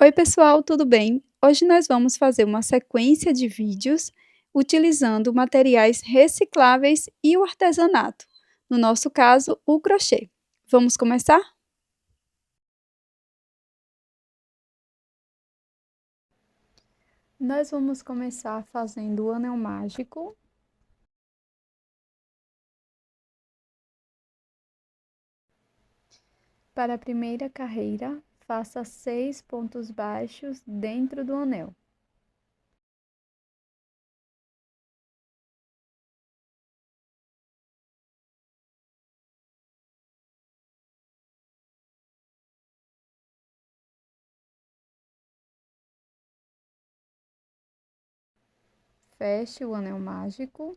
Oi, pessoal, tudo bem? Hoje nós vamos fazer uma sequência de vídeos utilizando materiais recicláveis e o artesanato. No nosso caso, o crochê. Vamos começar? Nós vamos começar fazendo o anel mágico. Para a primeira carreira, faça 6 pontos baixos dentro do anel. Feche o anel mágico.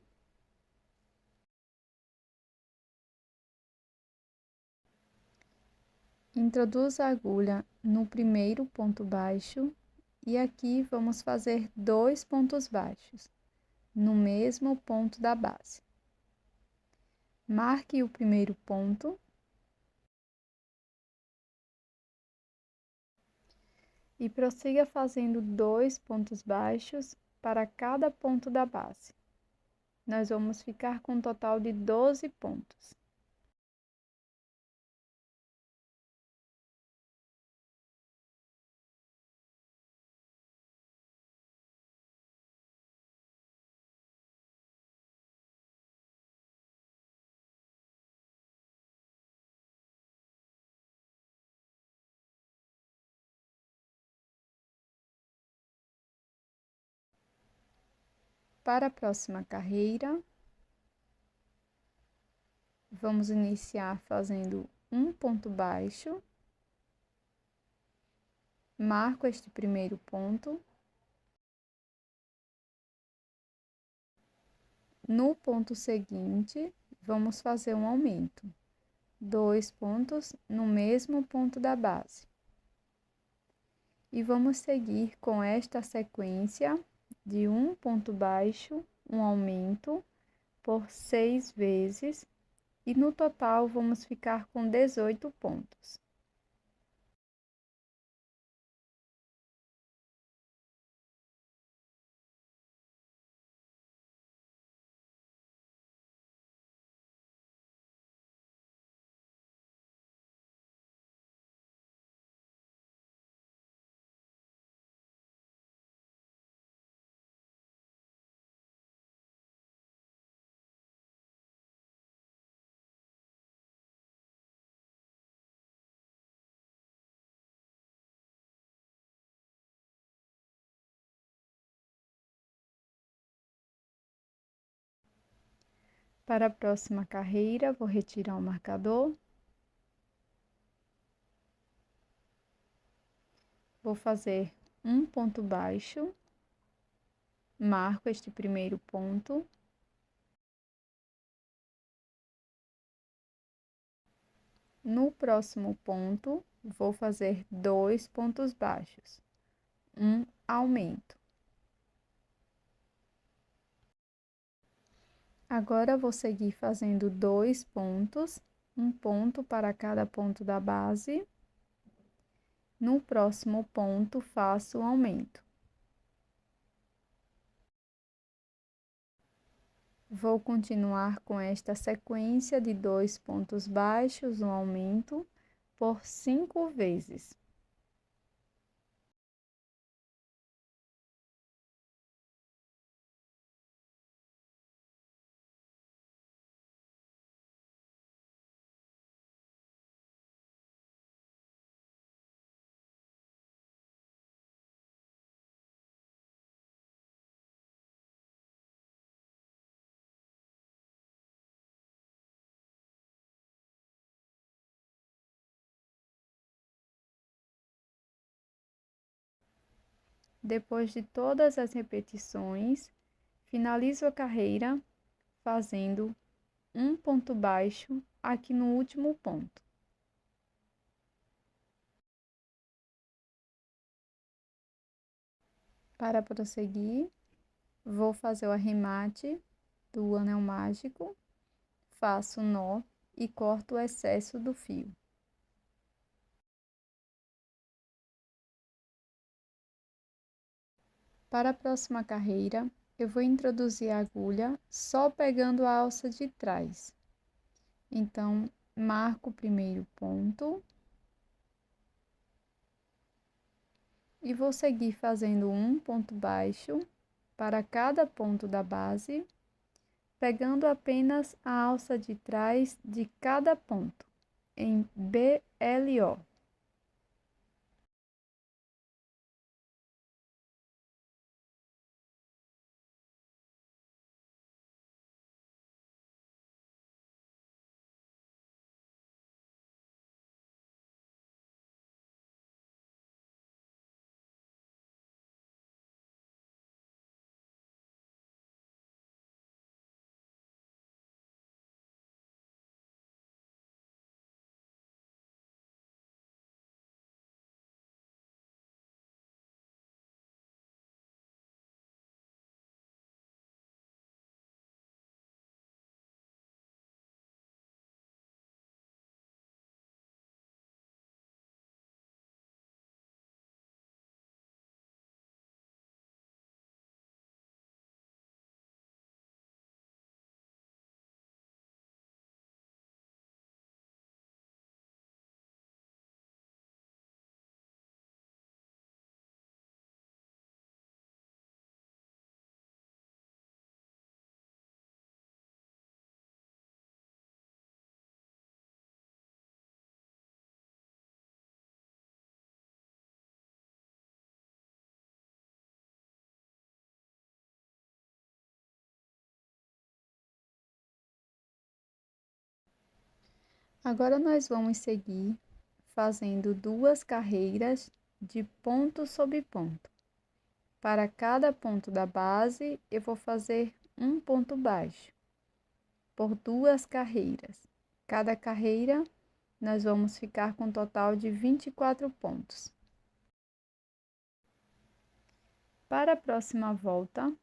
Introduza a agulha no primeiro ponto baixo e aqui vamos fazer 2 pontos baixos, no mesmo ponto da base. Marque o primeiro ponto e prossiga fazendo 2 pontos baixos para cada ponto da base. Nós vamos ficar com um total de 12 pontos. Para a próxima carreira, vamos iniciar fazendo um ponto baixo. Marco este primeiro ponto. No ponto seguinte, vamos fazer um aumento. 2 pontos no mesmo ponto da base. E vamos seguir com esta sequência de um ponto baixo, um aumento, por 6 vezes, e no total vamos ficar com 18 pontos. Para a próxima carreira, vou retirar o marcador. Vou fazer um ponto baixo, marco este primeiro ponto. No próximo ponto, vou fazer 2 pontos baixos, um aumento. Agora, vou seguir fazendo 2 pontos, um ponto para cada ponto da base. No próximo ponto, faço o aumento. Vou continuar com esta sequência de 2 pontos baixos, um aumento, por 5 vezes. Depois de todas as repetições, finalizo a carreira fazendo um ponto baixo aqui no último ponto. Para prosseguir, vou fazer o arremate do anel mágico, faço nó e corto o excesso do fio. Para a próxima carreira, eu vou introduzir a agulha só pegando a alça de trás. Então, marco o primeiro ponto e vou seguir fazendo um ponto baixo para cada ponto da base, pegando apenas a alça de trás de cada ponto, em BLO. Agora nós vamos seguir fazendo 2 carreiras de ponto sobre ponto. Para cada ponto da base, eu vou fazer um ponto baixo, por 2 carreiras. Cada carreira, nós vamos ficar com um total de 24 pontos. Para a próxima volta,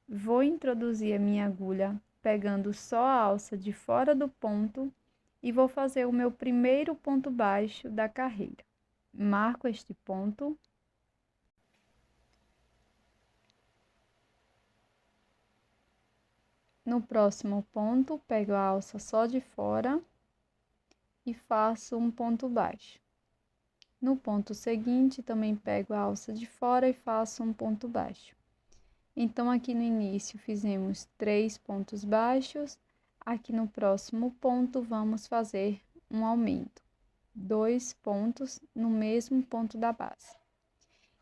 vou introduzir a minha agulha pegando só a alça de fora do ponto e vou fazer o meu primeiro ponto baixo da carreira. Marco este ponto. No próximo ponto, pego a alça só de fora e faço um ponto baixo. No ponto seguinte, também pego a alça de fora e faço um ponto baixo. Então, aqui no início, fizemos 3 pontos baixos. Aqui no próximo ponto, vamos fazer um aumento. 2 pontos no mesmo ponto da base.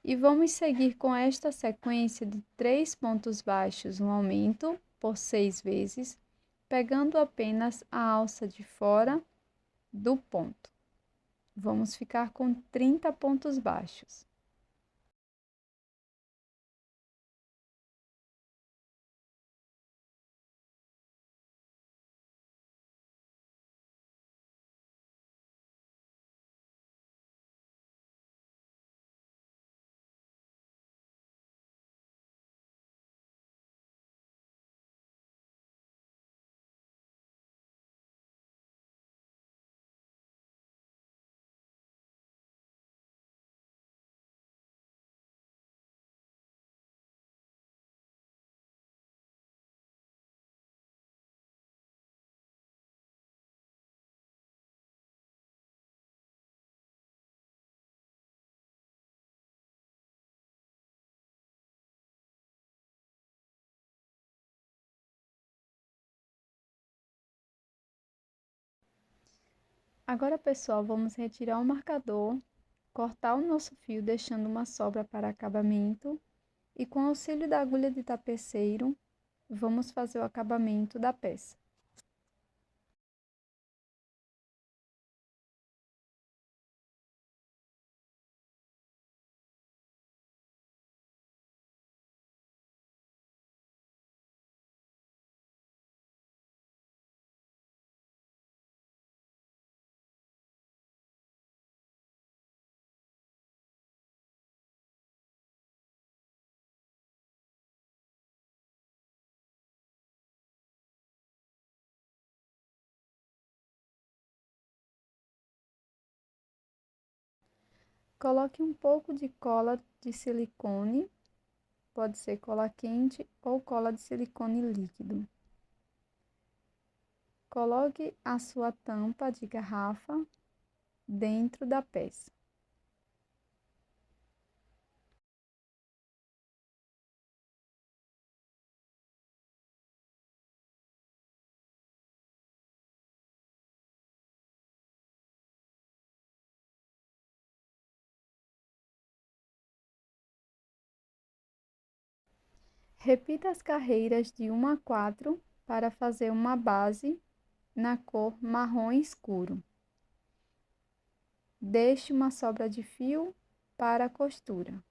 E vamos seguir com esta sequência de 3 pontos baixos, um aumento, por 6 vezes, pegando apenas a alça de fora do ponto. Vamos ficar com 30 pontos baixos. Agora, pessoal, vamos retirar o marcador, cortar o nosso fio, deixando uma sobra para acabamento. E com o auxílio da agulha de tapeceiro, vamos fazer o acabamento da peça. Coloque um pouco de cola de silicone pode ser cola quente ou cola de silicone líquido. Coloque a sua tampa de garrafa dentro da peça. Repita as carreiras de 1 a 4 para fazer uma base na cor marrom escuro. Deixe uma sobra de fio para a costura.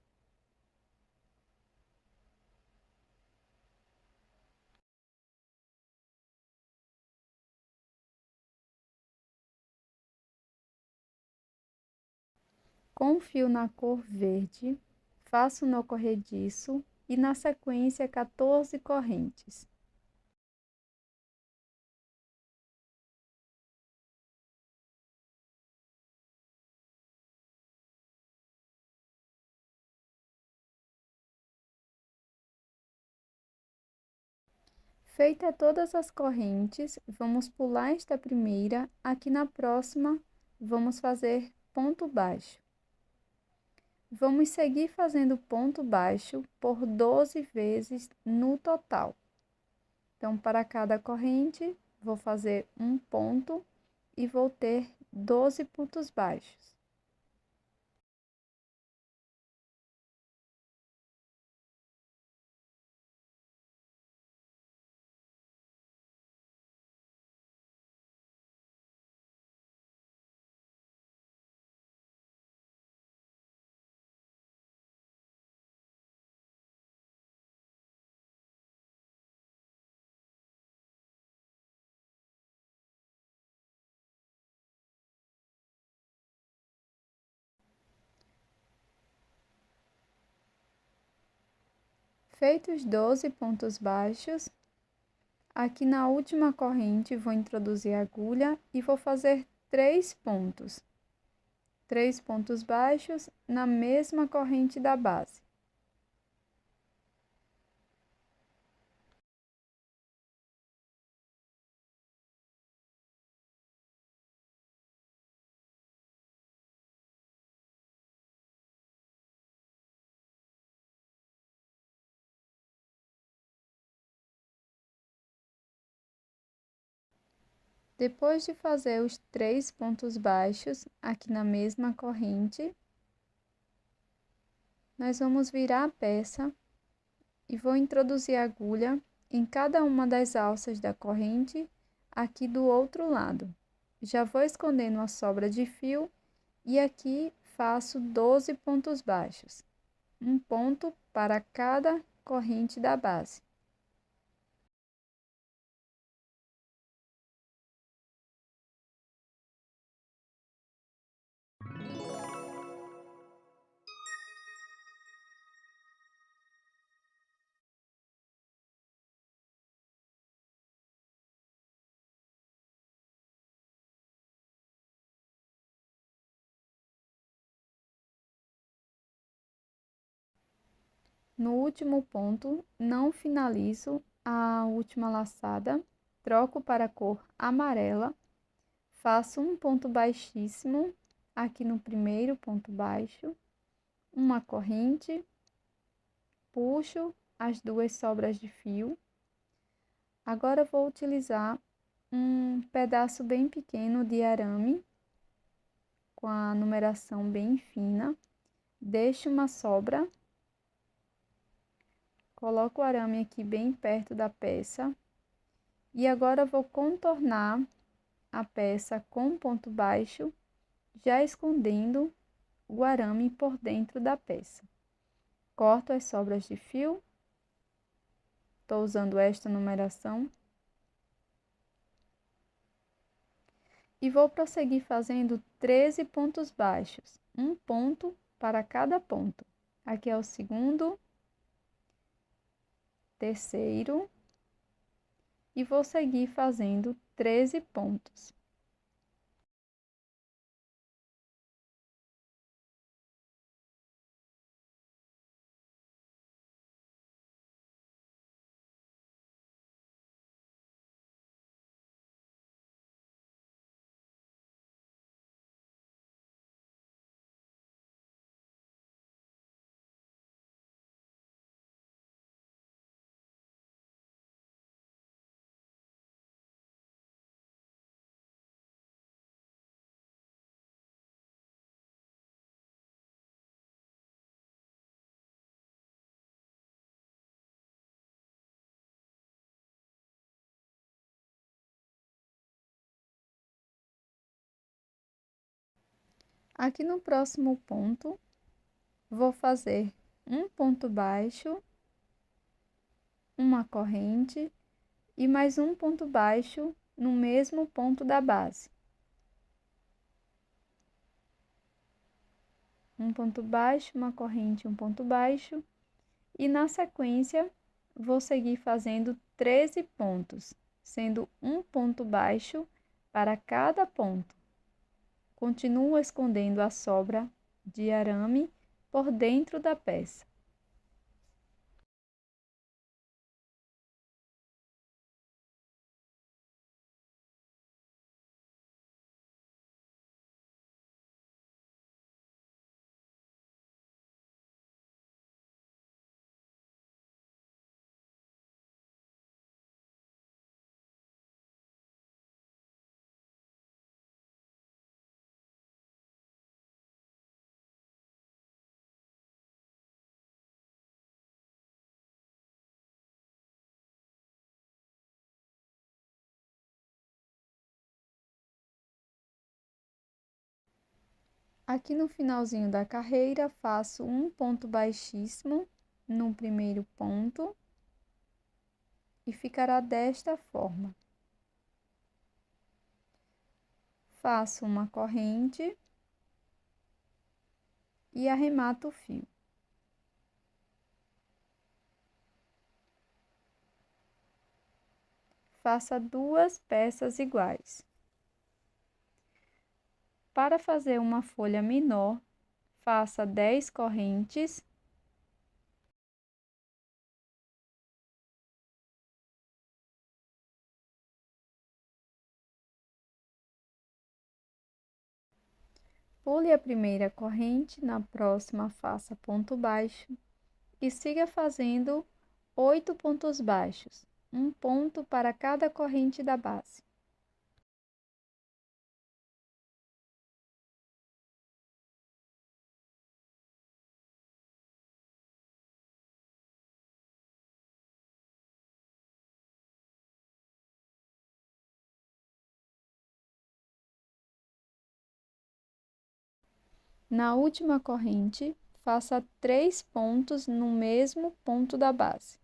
Com o fio na cor verde, faça o nó corrediço e na sequência 14 correntes. Feitas todas as correntes, vamos pular esta primeira, aqui na próxima vamos fazer ponto baixo. Vamos seguir fazendo ponto baixo por 12 vezes no total. Então, para cada corrente, vou fazer um ponto e vou ter 12 pontos baixos. Feitos 12 pontos baixos, aqui na última corrente vou introduzir a agulha e vou fazer 3 pontos. 3 pontos baixos na mesma corrente da base. Depois de fazer os 3 pontos baixos aqui na mesma corrente, nós vamos virar a peça e vou introduzir a agulha em cada uma das alças da corrente aqui do outro lado. Já vou escondendo a sobra de fio e aqui faço 12 pontos baixos, um ponto para cada corrente da base. No último ponto, não finalizo a última laçada, troco para a cor amarela, faço um ponto baixíssimo aqui no primeiro ponto baixo, uma corrente, puxo as 2 sobras de fio. Agora vou utilizar um pedaço bem pequeno de arame, com a numeração bem fina, deixo uma sobra. Coloco o arame aqui bem perto da peça e agora vou contornar a peça com ponto baixo, já escondendo o arame por dentro da peça. Corto as sobras de fio, estou usando esta numeração. E vou prosseguir fazendo 13 pontos baixos, um ponto para cada ponto. Aqui é o segundo, terceiro, e vou seguir fazendo 13 pontos. Aqui no próximo ponto, vou fazer um ponto baixo, uma corrente e mais um ponto baixo no mesmo ponto da base. Um ponto baixo, uma corrente, um ponto baixo. E na sequência, vou seguir fazendo 13 pontos, sendo um ponto baixo para cada ponto. Continuo escondendo a sobra de arame por dentro da peça. Aqui no finalzinho da carreira, faço um ponto baixíssimo no primeiro ponto e ficará desta forma. Faço uma corrente e arremato o fio. Faça 2 peças iguais. Para fazer uma folha menor, faça 10 correntes pule a primeira corrente, na próxima faça ponto baixo e siga fazendo 8 pontos baixos, um ponto para cada corrente da base. Na última corrente, faça 3 pontos no mesmo ponto da base.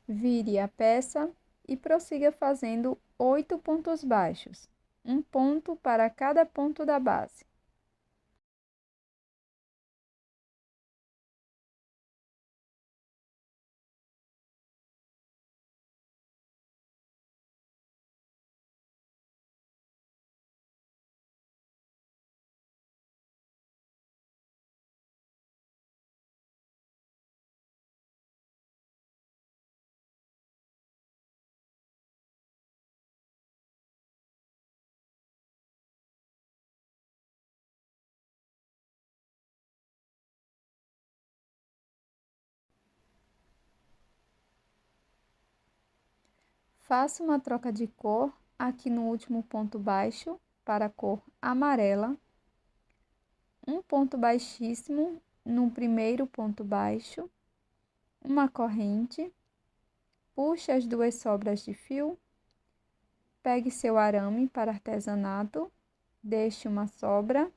Vire a peça e prossiga fazendo 8 pontos baixos, um ponto para cada ponto da base. Faça uma troca de cor aqui no último ponto baixo para a cor amarela, um ponto baixíssimo no primeiro ponto baixo, uma corrente, puxe as 2 sobras de fio, pegue seu arame para artesanato, deixe uma sobra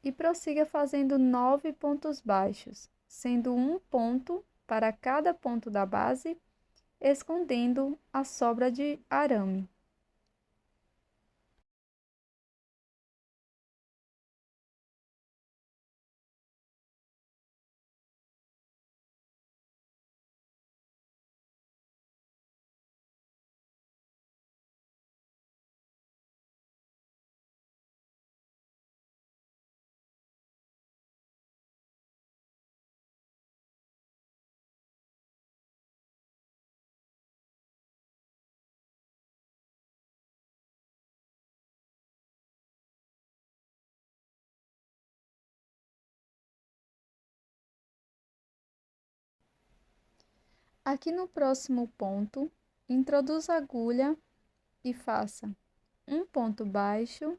e prossiga fazendo 9 pontos baixos, sendo um ponto para cada ponto da base, escondendo a sobra de arame. Aqui no próximo ponto, introduza a agulha e faça um ponto baixo,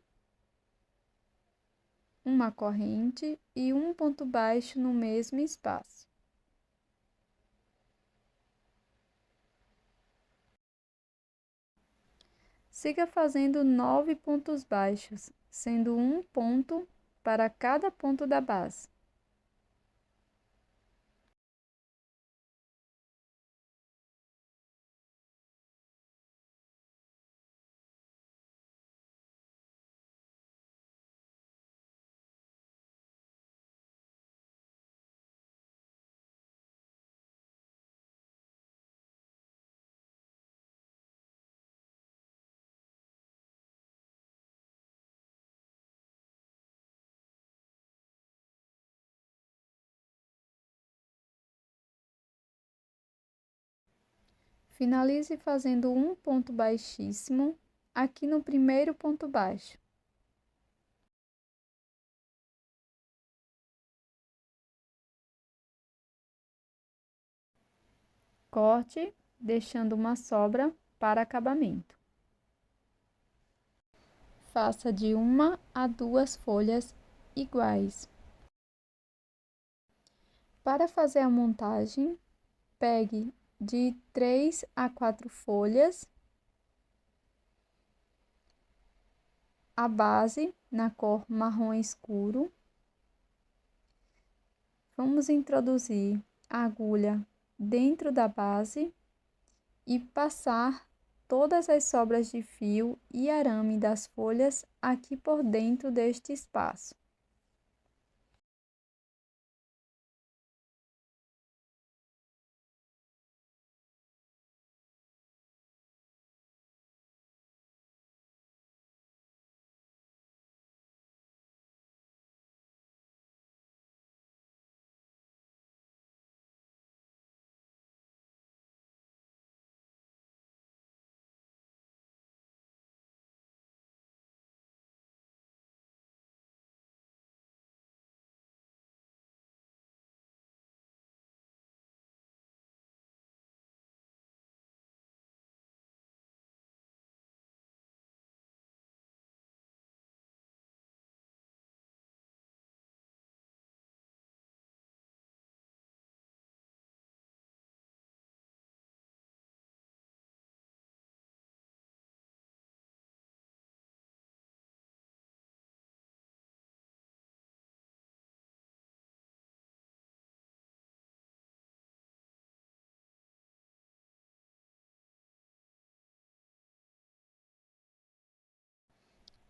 uma corrente e um ponto baixo no mesmo espaço. Siga fazendo 9 pontos baixos, sendo um ponto para cada ponto da base. Finalize fazendo um ponto baixíssimo aqui no primeiro ponto baixo. Corte, deixando uma sobra para acabamento. Faça de 1 a 2 folhas iguais. Para fazer a montagem, pegue de 3 a 4 folhas, a base na cor marrom escuro. Vamos introduzir a agulha dentro da base e passar todas as sobras de fio e arame das folhas aqui por dentro deste espaço.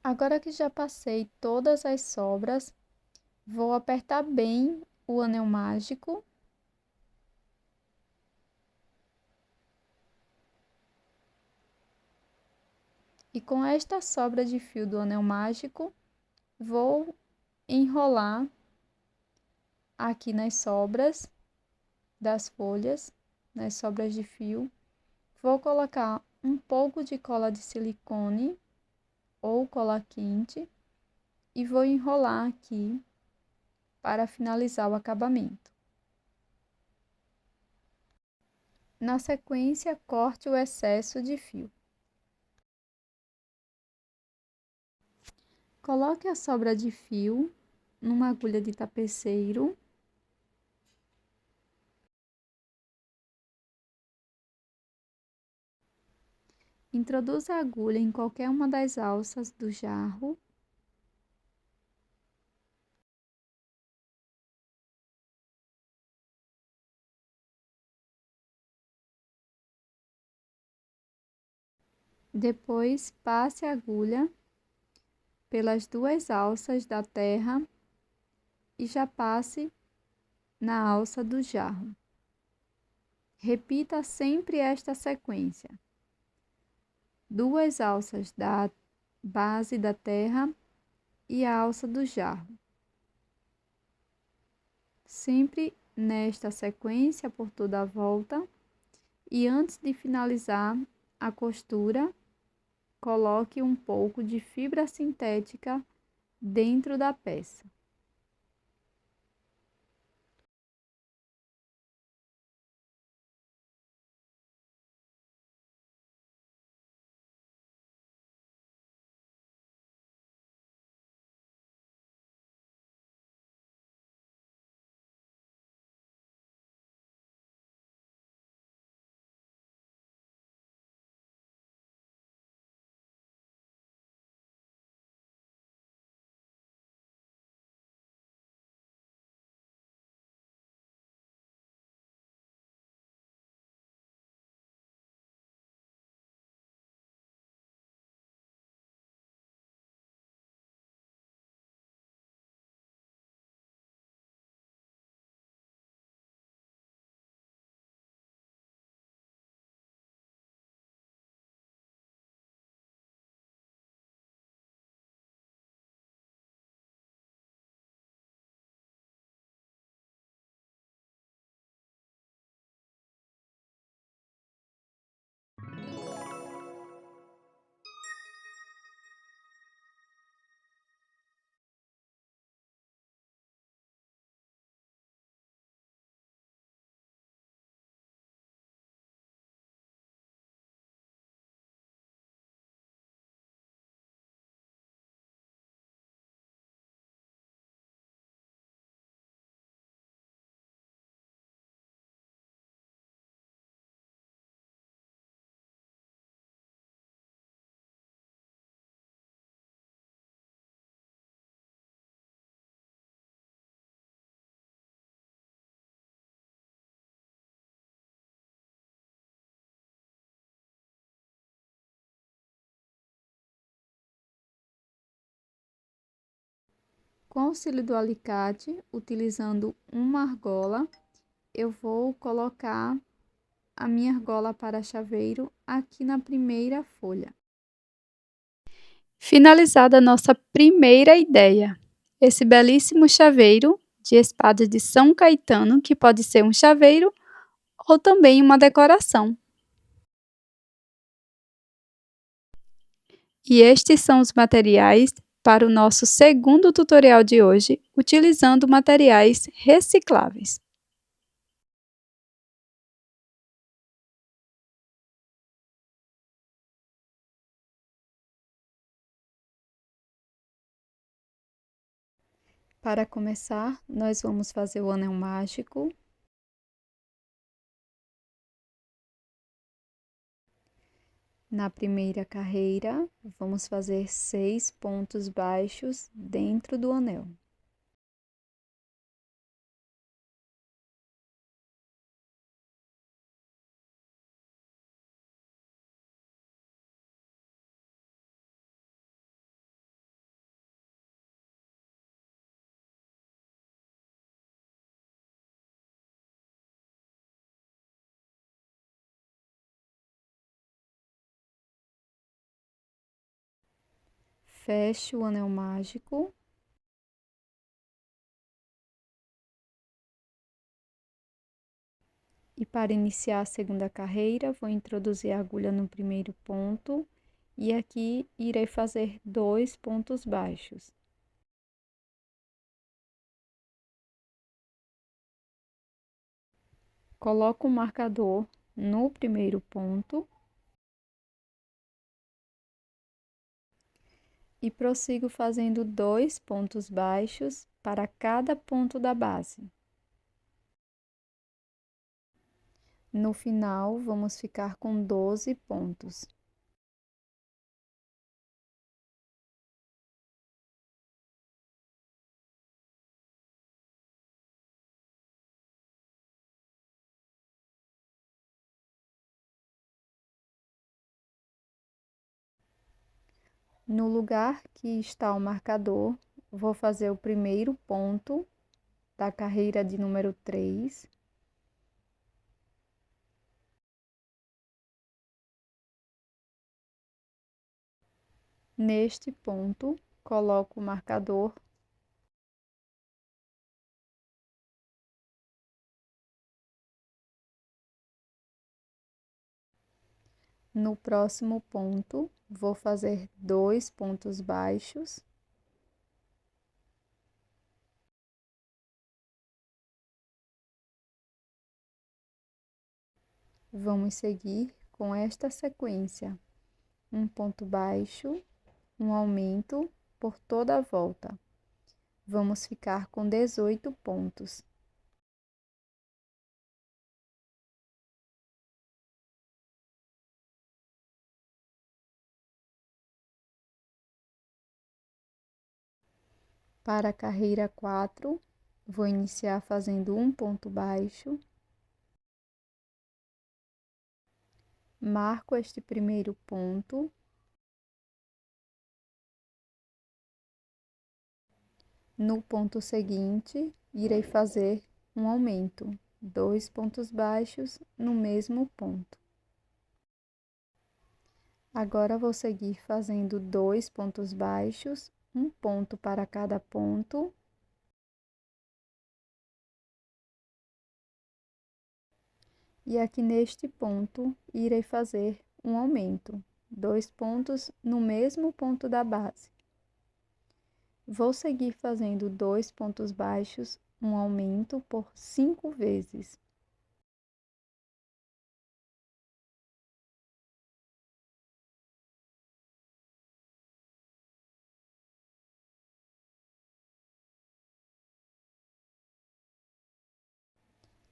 Agora que já passei todas as sobras, vou apertar bem o anel mágico. E com esta sobra de fio do anel mágico, vou enrolar aqui nas sobras das folhas, nas sobras de fio. Vou colocar um pouco de cola de silicone ou cola quente e vou enrolar aqui para finalizar o acabamento. Na sequência, corte o excesso de fio. Coloque a sobra de fio numa agulha de tapeceiro. Introduza a agulha em qualquer uma das alças do jarro. Depois, passe a agulha pelas 2 alças da terra e já passe na alça do jarro. Repita sempre esta sequência: 2 alças da base da terra e a alça do jarro. Sempre nesta sequência por toda a volta. E antes de finalizar a costura, coloque um pouco de fibra sintética dentro da peça. Com auxílio do alicate, utilizando uma argola, eu vou colocar a minha argola para chaveiro aqui na primeira folha. Finalizada a nossa primeira ideia, esse belíssimo chaveiro de espada de São Caetano, que pode ser um chaveiro ou também uma decoração. E estes são os materiais para o nosso segundo tutorial de hoje, utilizando materiais recicláveis. Para começar, nós vamos fazer o anel mágico. Na primeira carreira, vamos fazer 6 pontos baixos dentro do anel. Feche o anel mágico. E para iniciar a segunda carreira, vou introduzir a agulha no primeiro ponto e aqui irei fazer 2 pontos baixos. Coloco o marcador no primeiro ponto e prossigo fazendo 2 pontos baixos para cada ponto da base. No final, vamos ficar com 12 pontos. No lugar que está o marcador, vou fazer o primeiro ponto da carreira de número 3. Neste ponto, coloco o marcador no próximo ponto, vou fazer 2 pontos baixos. Vamos seguir com esta sequência: um ponto baixo, um aumento por toda a volta. Vamos ficar com 18 pontos. Para a carreira 4, vou iniciar fazendo um ponto baixo. Marco este primeiro ponto. No ponto seguinte, irei fazer um aumento, 2 pontos baixos no mesmo ponto. Agora, vou seguir fazendo 2 pontos baixos, um ponto para cada ponto. E aqui neste ponto, irei fazer um aumento, 2 pontos no mesmo ponto da base. Vou seguir fazendo 2 pontos baixos, um aumento por 5 vezes.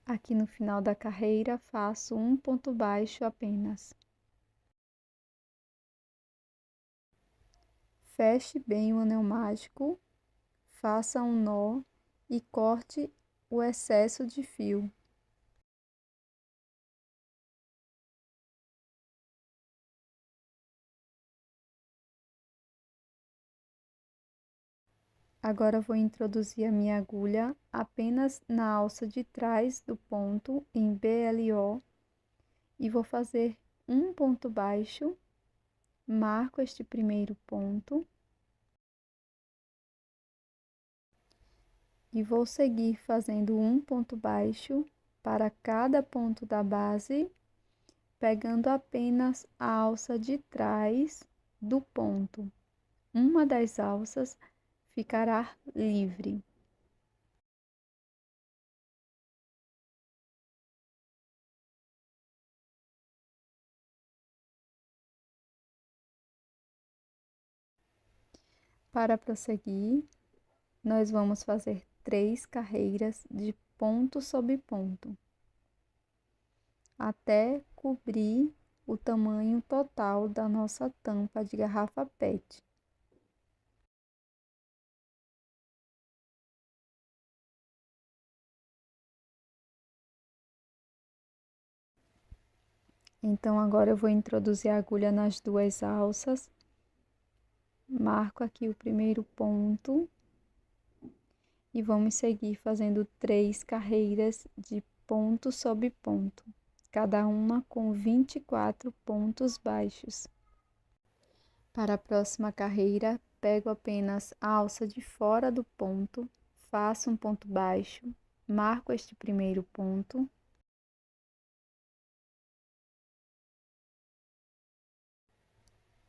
Aqui no final da carreira, faço um ponto baixo apenas. Feche bem o anel mágico, faça um nó e corte o excesso de fio. Agora vou introduzir a minha agulha apenas na alça de trás do ponto em BLO e vou fazer um ponto baixo, marco este primeiro ponto e vou seguir fazendo um ponto baixo para cada ponto da base, pegando apenas a alça de trás do ponto. Uma das alças ficará livre. Para prosseguir, nós vamos fazer 3 carreiras de ponto sobre ponto, até cobrir o tamanho total da nossa tampa de garrafa PET. Então, agora eu vou introduzir a agulha nas duas alças, marco aqui o primeiro ponto e vamos seguir fazendo 3 carreiras de ponto sobre ponto, cada uma com 24 pontos baixos. Para a próxima carreira, pego apenas a alça de fora do ponto, faço um ponto baixo, marco este primeiro ponto.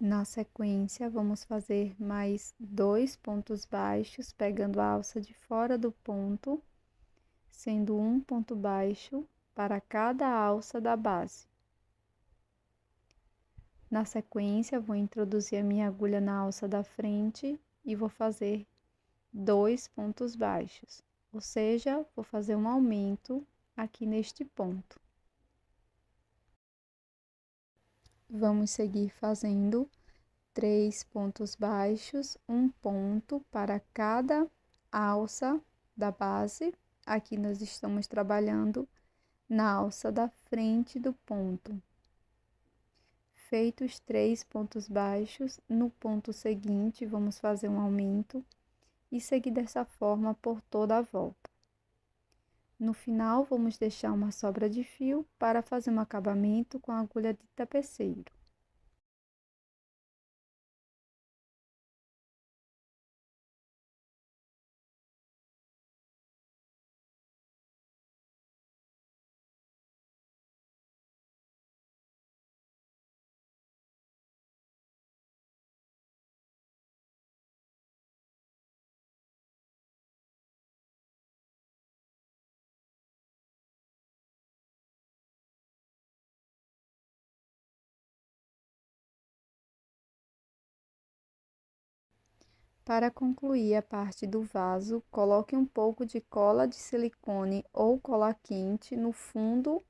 Na sequência, vamos fazer mais 2 pontos baixos, pegando a alça de fora do ponto, sendo um ponto baixo para cada alça da base. Na sequência, vou introduzir a minha agulha na alça da frente e vou fazer 2 pontos baixos, ou seja, vou fazer um aumento aqui neste ponto. Vamos seguir fazendo 3 pontos baixos, um ponto para cada alça da base. Aqui nós estamos trabalhando na alça da frente do ponto. Feitos 3 pontos baixos, no ponto seguinte vamos fazer um aumento e seguir dessa forma por toda a volta. No final, vamos deixar uma sobra de fio para fazer um acabamento com a agulha de tapeceiro. Para concluir a parte do vaso, coloque um pouco de cola de silicone ou cola quente no fundo,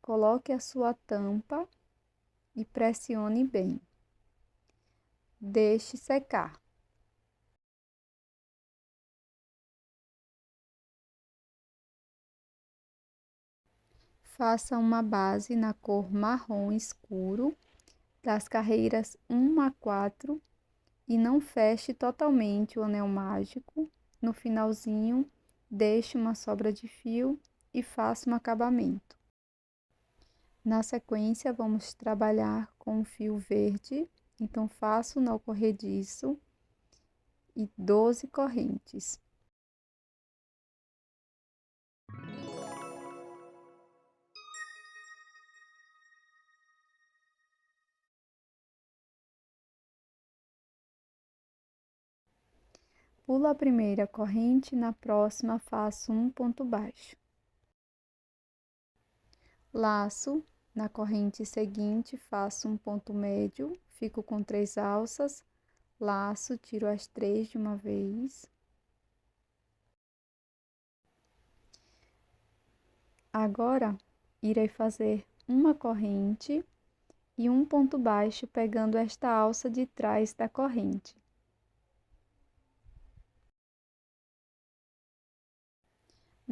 coloque a sua tampa e pressione bem. Deixe secar. Faça uma base na cor marrom escuro, das carreiras 1 a 4, e não feche totalmente o anel mágico. No finalzinho, deixe uma sobra de fio e faça um acabamento. Na sequência, vamos trabalhar com o fio verde, então faço o nó corrediço e 12 correntes. Pulo a primeira corrente, na próxima faço um ponto baixo. Laço, na corrente seguinte faço um ponto médio, fico com 3 alças, laço, tiro as 3 de uma vez. Agora, irei fazer uma corrente e um ponto baixo pegando esta alça de trás da corrente.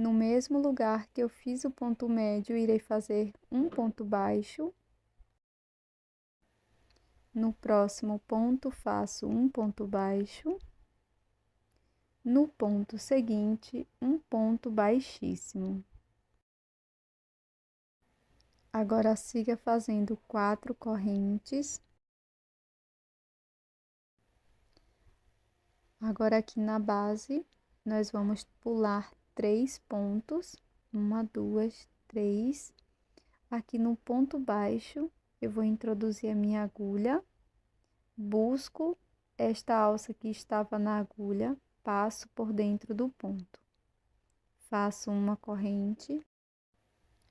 No mesmo lugar que eu fiz o ponto médio, irei fazer um ponto baixo. No próximo ponto, faço um ponto baixo. no ponto seguinte, um ponto baixíssimo. Agora, siga fazendo 4 correntes. Agora, aqui na base, nós vamos pular 3 pontos. 1, 2, 3. Aqui no ponto baixo, eu vou introduzir a minha agulha. Busco esta alça que estava na agulha, passo por dentro do ponto. Faço uma corrente.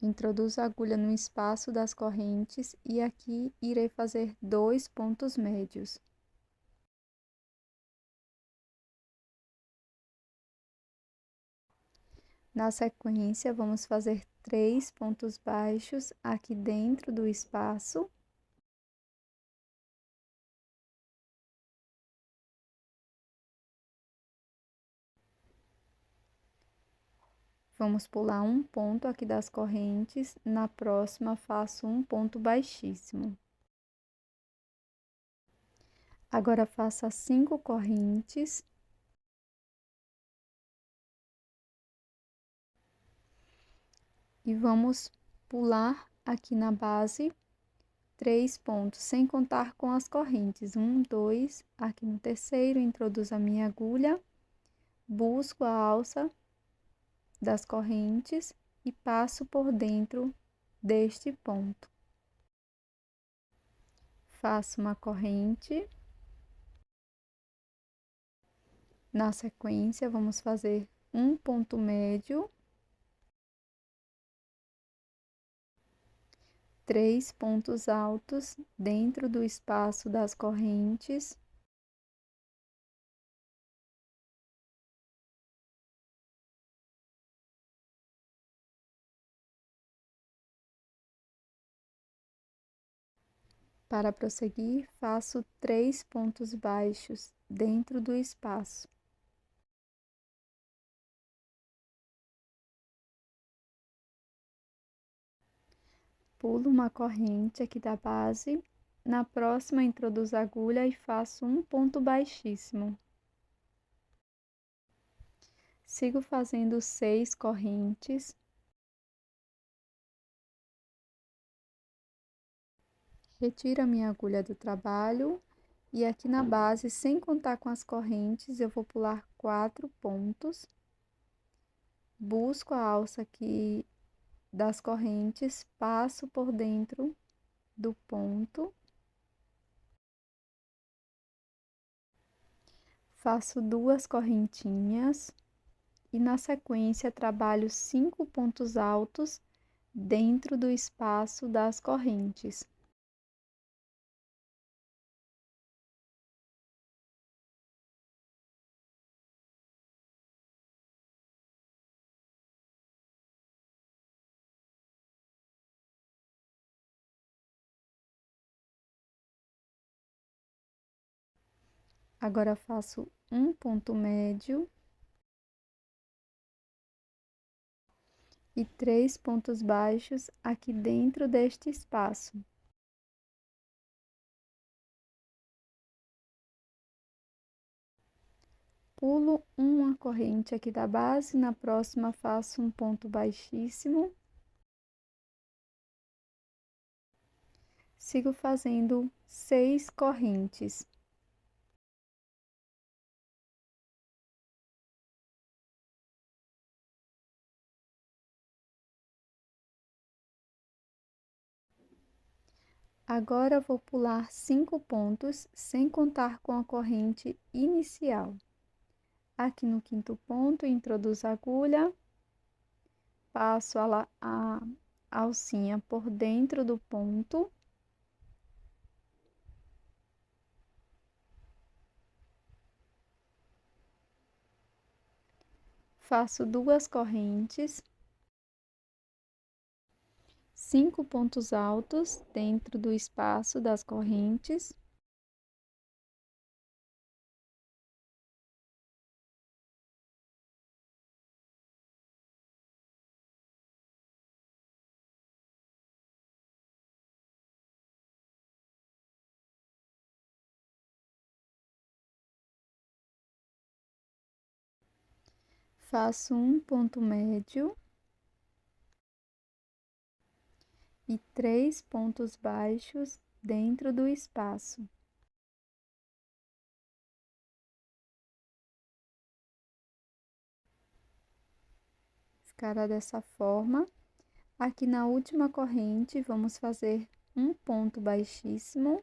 Introduzo a agulha no espaço das correntes e aqui irei fazer 2 pontos médios. Na sequência, vamos fazer 3 pontos baixos aqui dentro do espaço. Vamos pular um ponto aqui das correntes, na próxima faço um ponto baixíssimo. Agora, faça 5 correntes. E vamos pular aqui na base 3 pontos, sem contar com as correntes. 1, 2, aqui no terceiro, introduzo a minha agulha, busco a alça das correntes e passo por dentro deste ponto. Faço uma corrente. Na sequência, vamos fazer um ponto médio, 3 pontos altos dentro do espaço das correntes. Para prosseguir, faço 3 pontos baixos dentro do espaço. Pulo uma corrente aqui da base, na próxima introduzo a agulha e faço um ponto baixíssimo. Sigo fazendo 6 correntes. Retiro a minha agulha do trabalho e aqui na base, sem contar com as correntes, eu vou pular 4 pontos. Busco a alça aqui das correntes, passo por dentro do ponto. Faço 2 correntinhas e na sequência trabalho 5 pontos altos dentro do espaço das correntes. Agora faço um ponto médio e 3 pontos baixos aqui dentro deste espaço. Pulo uma corrente aqui da base, na próxima faço um ponto baixíssimo. Sigo fazendo 6 correntes. Agora, vou pular 5 pontos, sem contar com a corrente inicial. Aqui no quinto ponto, introduzo a agulha, passo a alcinha por dentro do ponto. Faço 2 correntes. 5 pontos altos dentro do espaço das correntes. Faço um ponto médio e 3 pontos baixos dentro do espaço. Ficará dessa forma. Aqui na última corrente, vamos fazer um ponto baixíssimo.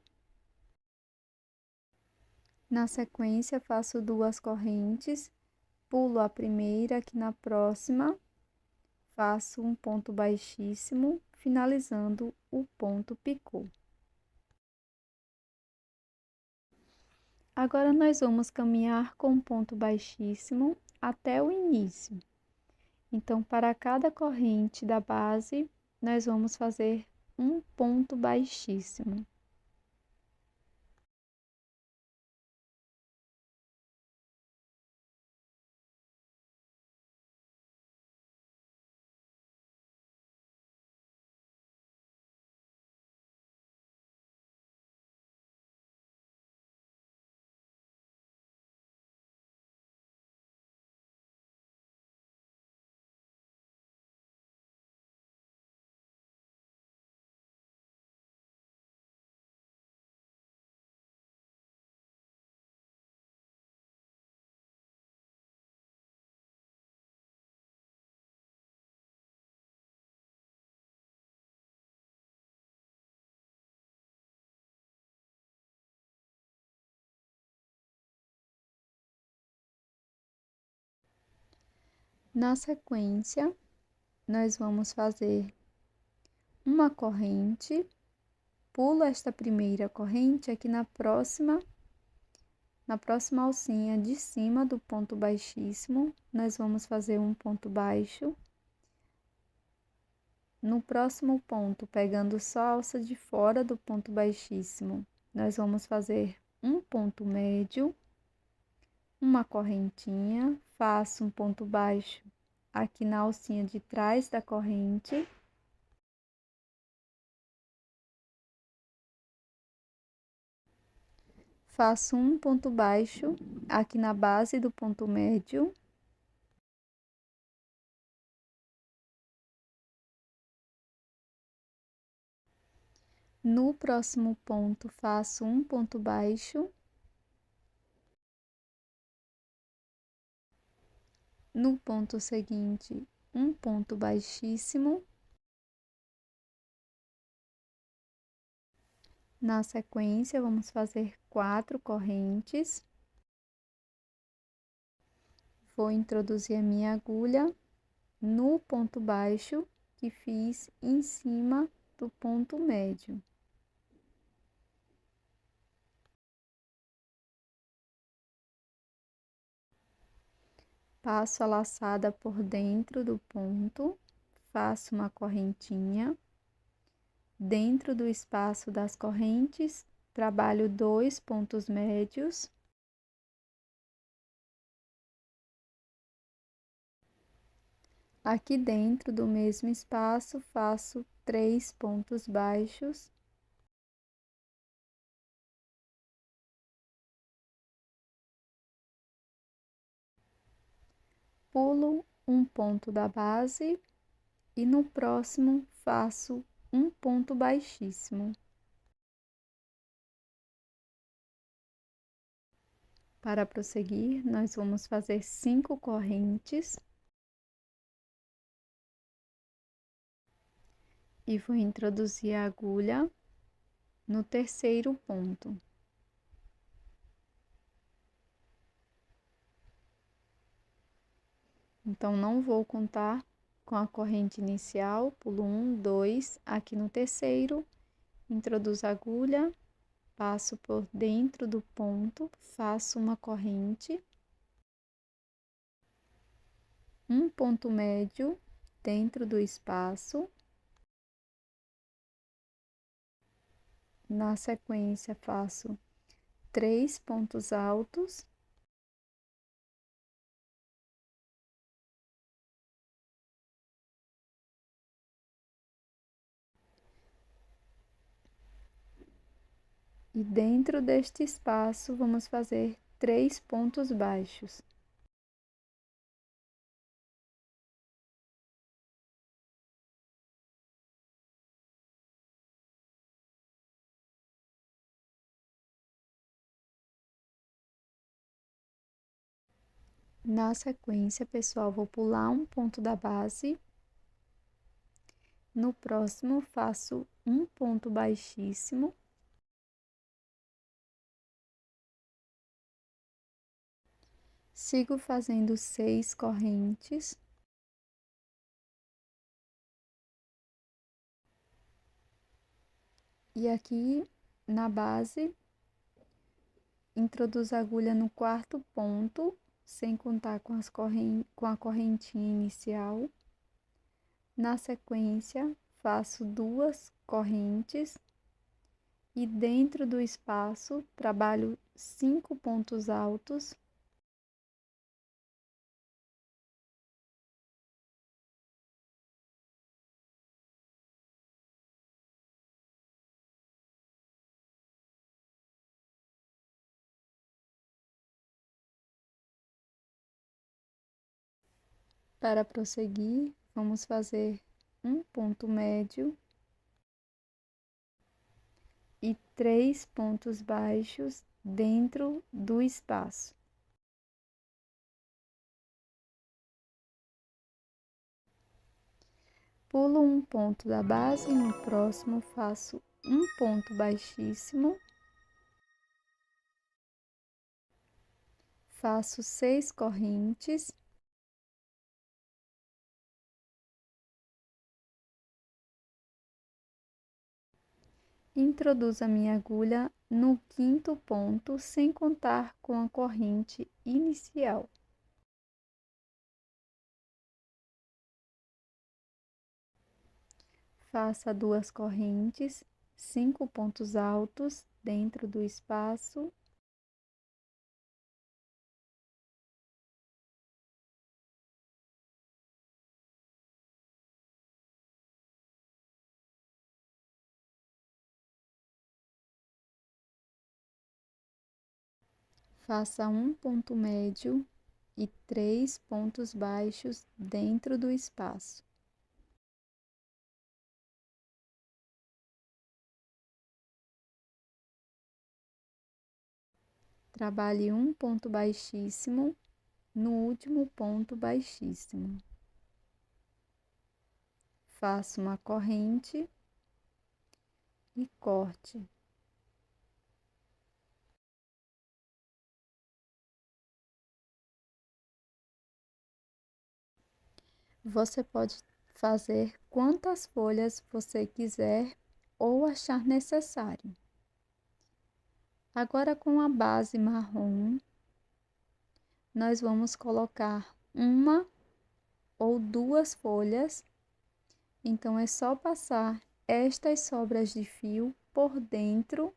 Na sequência, faço 2 correntes, pulo a primeira, aqui na próxima, faço um ponto baixíssimo, finalizando o ponto picô. Agora, nós vamos caminhar com um ponto baixíssimo até o início. Então, para cada corrente da base, nós vamos fazer um ponto baixíssimo. Na sequência, nós vamos fazer uma corrente, pulo esta primeira corrente aqui na próxima alcinha de cima do ponto baixíssimo, nós vamos fazer um ponto baixo. No próximo ponto, pegando só a alça de fora do ponto baixíssimo, nós vamos fazer um ponto médio, uma correntinha, faço um ponto baixo aqui na alcinha de trás da corrente. Faço um ponto baixo aqui na base do ponto médio. No próximo ponto, faço um ponto baixo. No ponto seguinte, um ponto baixíssimo. Na sequência, vamos fazer 4 correntes. Vou introduzir a minha agulha no ponto baixo que fiz em cima do ponto médio. Passo a laçada por dentro do ponto, faço uma correntinha. Dentro do espaço das correntes, trabalho 2 pontos médios. Aqui dentro do mesmo espaço, faço 3 pontos baixos. Pulo um ponto da base e no próximo faço um ponto baixíssimo. Para prosseguir, nós vamos fazer 5 correntes. E vou introduzir a agulha no terceiro ponto. Então, não vou contar com a corrente inicial, pulo 1, 2, aqui no terceiro, introduzo a agulha, passo por dentro do ponto, faço uma corrente, um ponto médio dentro do espaço. Na sequência, faço 3 pontos altos. E dentro deste espaço, vamos fazer 3 pontos baixos. Na sequência, pessoal, vou pular um ponto da base. No próximo, faço um ponto baixíssimo. Sigo fazendo 6 correntes. E aqui na base, introduzo a agulha no quarto ponto, sem contar com a correntinha inicial. Na sequência, faço 2 correntes e dentro do espaço trabalho 5 pontos altos. Para prosseguir, vamos fazer um ponto médio e 3 pontos baixos dentro do espaço. Pulo um ponto da base e no próximo faço um ponto baixíssimo. Faço 6 correntes. Introduzo a minha agulha no quinto ponto, sem contar com a corrente inicial. Faça 2 correntes, 5 pontos altos dentro do espaço. Faça um ponto médio e 3 pontos baixos dentro do espaço. Trabalhe um ponto baixíssimo no último ponto baixíssimo. Faça uma corrente e corte. Você pode fazer quantas folhas você quiser ou achar necessário. Agora, com a base marrom, nós vamos colocar uma ou 2 folhas. Então, é só passar estas sobras de fio por dentro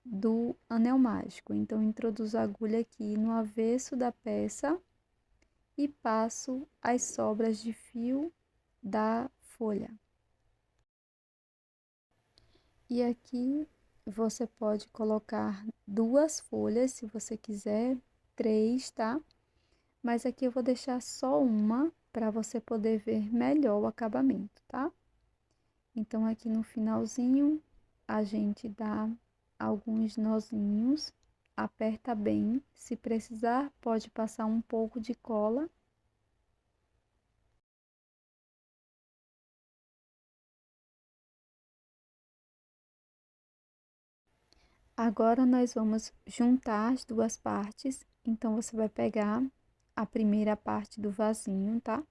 do anel mágico. Então, introduzo a agulha aqui no avesso da peça e passo as sobras de fio da folha. E aqui você pode colocar 2 folhas, se você quiser, 3, tá? Mas aqui eu vou deixar só uma para você poder ver melhor o acabamento, tá? Então, aqui no finalzinho, a gente dá alguns nozinhos, aperta bem. Se precisar, pode passar um pouco de cola. Agora, nós vamos juntar as 2 partes. Então, você vai pegar a primeira parte do vasinho, tá?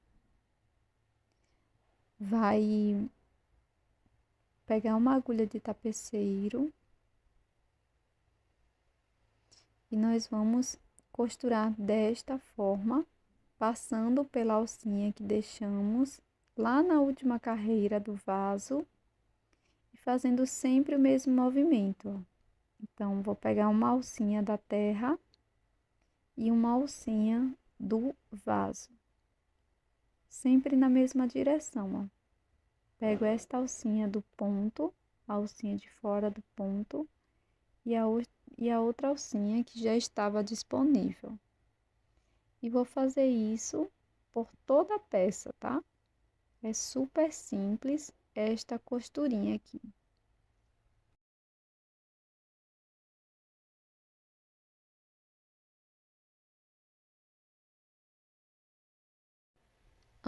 Vai pegar uma agulha de tapeceiro e nós vamos costurar desta forma, passando pela alcinha que deixamos lá na última carreira do vaso e fazendo sempre o mesmo movimento, ó. Então, vou pegar uma alcinha da terra e uma alcinha do vaso, sempre na mesma direção, ó. Pego esta alcinha do ponto, a alcinha de fora do ponto e a outra alcinha que já estava disponível. E vou fazer isso por toda a peça, tá? É super simples esta costurinha aqui.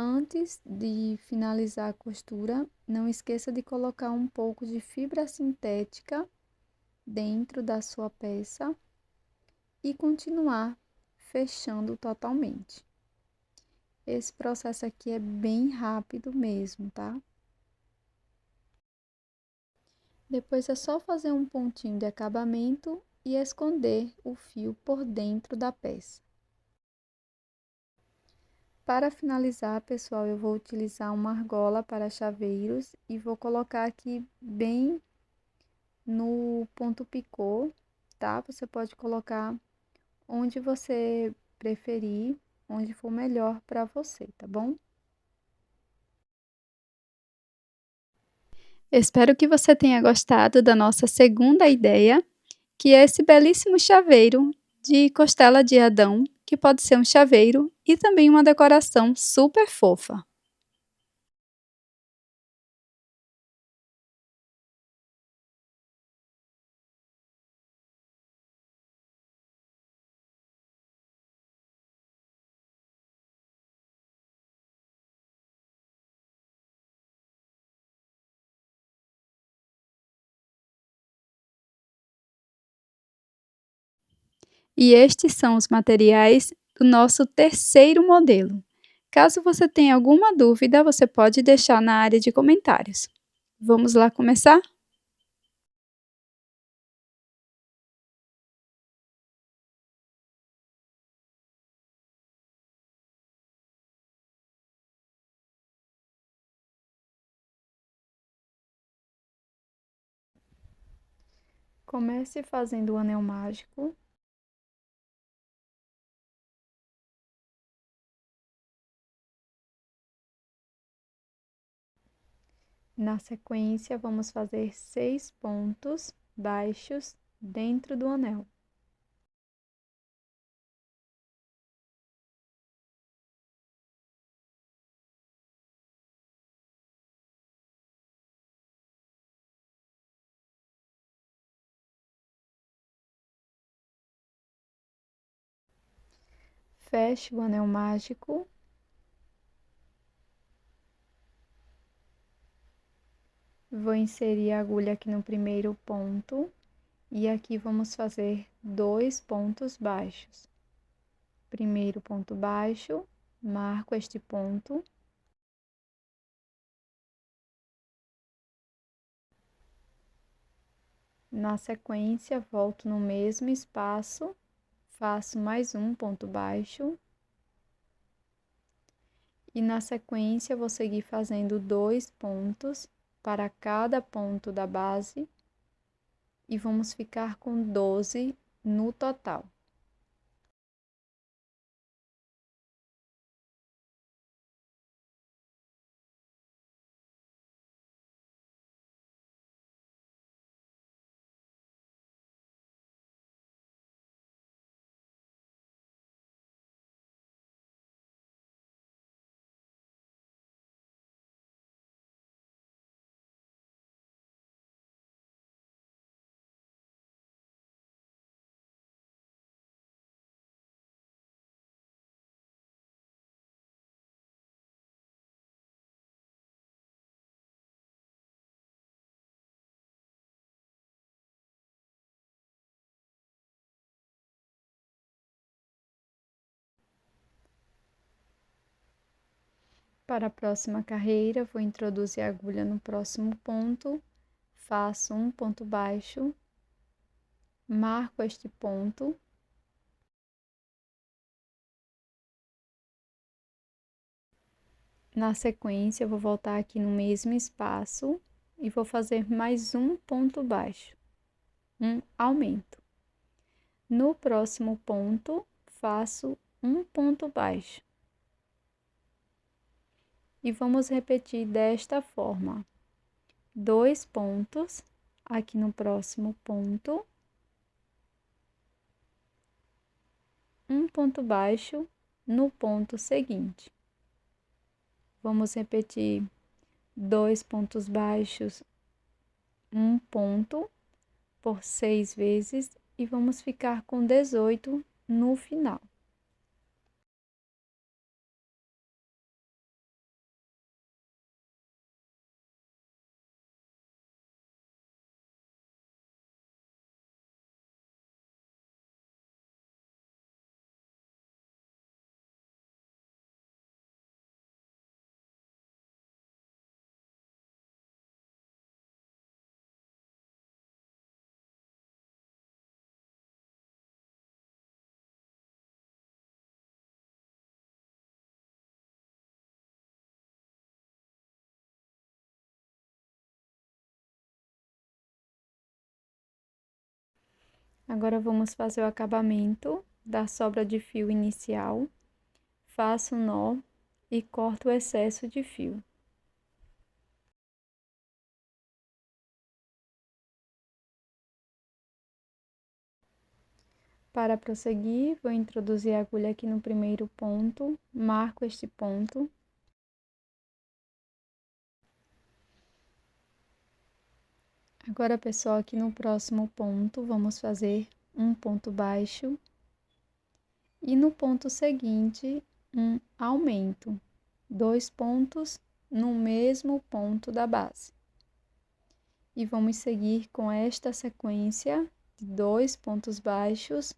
Antes de finalizar a costura, não esqueça de colocar um pouco de fibra sintética dentro da sua peça e continuar fechando totalmente. Esse processo aqui é bem rápido mesmo, tá? Depois é só fazer um pontinho de acabamento e esconder o fio por dentro da peça. Para finalizar, pessoal, eu vou utilizar uma argola para chaveiros e vou colocar aqui bem no ponto picô, tá? Você pode colocar onde você preferir, onde for melhor para você, tá bom? Espero que você tenha gostado da nossa segunda ideia, que é esse belíssimo chaveiro de costela de Adão, que pode ser um chaveiro e também uma decoração super fofa. E estes são os materiais do nosso terceiro modelo. Caso você tenha alguma dúvida, você pode deixar na área de comentários. Vamos lá começar? Comece fazendo o anel mágico. Na sequência, vamos fazer 6 pontos baixos dentro do anel. Feche o anel mágico. Vou inserir a agulha aqui no primeiro ponto e aqui vamos fazer 2 pontos baixos. Primeiro ponto baixo, marco este ponto. Na sequência, volto no mesmo espaço, faço mais um ponto baixo. E na sequência, vou seguir fazendo 2 pontos para cada ponto da base e vamos ficar com 12 no total. Para a próxima carreira, vou introduzir a agulha no próximo ponto, faço um ponto baixo, marco este ponto. Na sequência, eu vou voltar aqui no mesmo espaço e vou fazer mais um ponto baixo, um aumento. No próximo ponto, faço um ponto baixo. E vamos repetir desta forma: 2 pontos aqui no próximo ponto, um ponto baixo no ponto seguinte. Vamos repetir 2 pontos baixos, um ponto por 6 vezes e vamos ficar com 18 no final. Agora vamos fazer o acabamento da sobra de fio inicial. Faço um nó e corto o excesso de fio. Para prosseguir, vou introduzir a agulha aqui no primeiro ponto, marco este ponto. Agora, pessoal, aqui no próximo ponto, vamos fazer um ponto baixo. E no ponto seguinte, um aumento. 2 pontos no mesmo ponto da base. E vamos seguir com esta sequência de 2 pontos baixos,